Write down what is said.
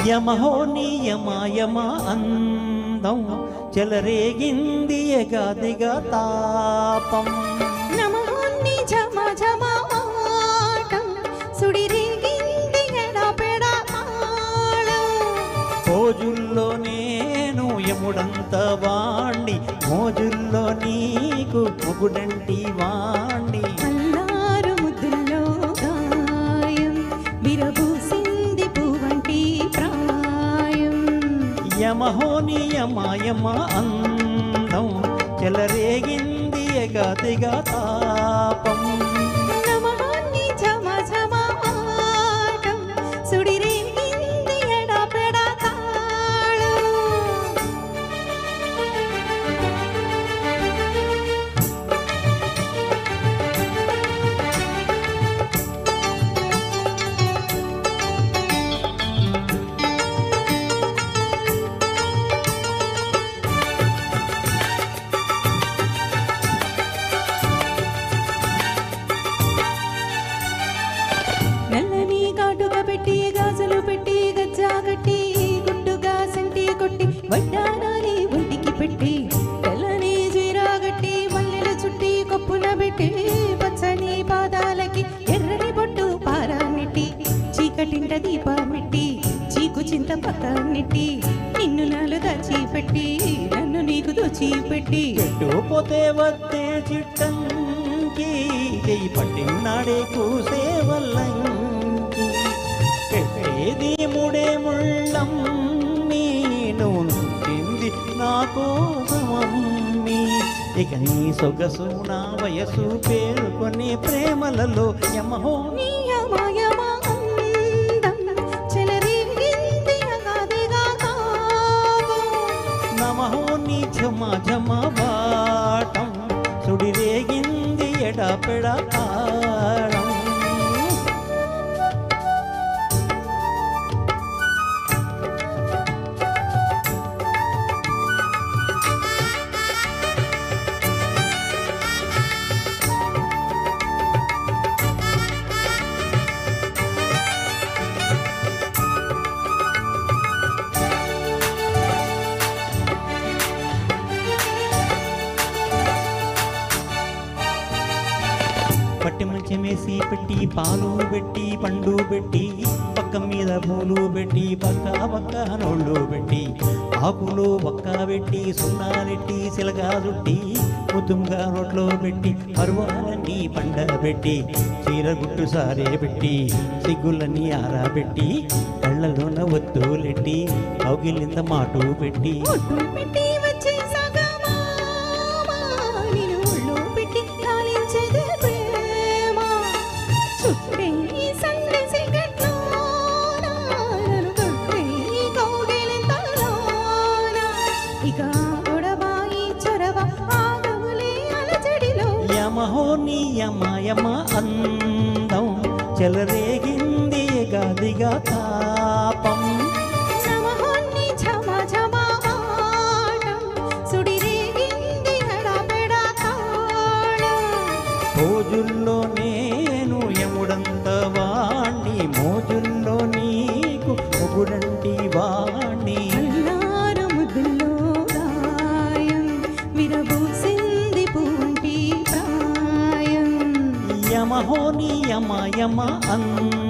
యమహో నియమాయమ అందం చెలరేగింది ఎగాదిగా తాపం నమః నిజమ జమాటం సుడిరేగింది ఎడపెడ తాళం రోజుల్లో నేను యముడంత వాణ్ణి మోజుల్లో నీకు మొగుడంటి వాణ్ణి అల్లారు ముద్దుల్లో గాయం విరబూసింది పువ్వంటి ప్రాయం యమహో నియమాయమ అందం చెలరేగింది ఎగాదిగా తాపం నమః నిజమ జమాటం సుడిరేగింది ఎడపెడ తాళం నల్లని కాటుగా పెట్టి గాజులు పెట్టి గజ్జా కట్టి గుడ్డుగా సంటి కొట్టి వడ్డానాలి ఒంటికి పెట్టి తెల్లని జీరా గట్టి మల్లెలు చుట్టి కొప్పున పెట్టి పచ్చని పాదాలకి ఎర్రని బొట్టు పారాన్నెట్టి చీకటింట దీపామెట్టి చీకు చింత పక్కనెట్టి నిన్ను నాలు దాచి పెట్టి నన్ను నీకు దోచి పెట్టి పోతే వస్తే చిట్టంకి చెయ్యి పట్టినాడే కూసేవల్లంకి పెట్టేది ముడే ముళ్ళం నేను నుంచింది నా కోసమమ్మి ఇక నీ సొగసు నా వయసు పేరుకొనే ప్రేమలలో యమహో నియమయమా అందం చెలరేగింది అగాదిగా తాపం నమహో నీ ఝమ ఝమ వాటం సుడిరేగింది ఎడపెడ తాళం పట్టి మంచమేసి పెట్టి పాలు పెట్టి పండు పెట్టి పక్క మీద పూలు పెట్టి పక్క నోళ్ళు పెట్టి ఆకులు ఒక్క పెట్టి సున్నాలెట్టి సిలగా చుట్టి ముద్దుగా నోట్లో పెట్టి పరువాలన్నీ పండ పెట్టి చీర గుట్టు సారే పెట్టి సిగ్గులన్నీ ఆరాబెట్టి కళ్ళలోన ఒత్తులెట్టి కౌగిలింత మాటు పెట్టి ఒడ్డు పెట్టి వచ్చే సగమామ నిన్ను ఒళ్ళో పెట్టి లాలించేదే ప్రేమ చుట్టే సందేశి గట్లోన నన్ను కట్టే కౌగిలింతలోన ఇక గొడవాయి చొరవ ఆగవులే అలజడిలో యమహో నియమయమ అందం చెలరేగింది గదిగా తాపం నమః నిజమ జమాటం సుడిరేగింది ఎడపెడ తాళం రోజుల్లో నేను యముడంత వాణ్ణి మోజుల్లో నీకు మొగుడంటి వాణ్ణి అల్లారు ముద్దుల్లో గాయం విరబూసింది పువ్వంటి ప్రాయం యమహో నియమయమ అందం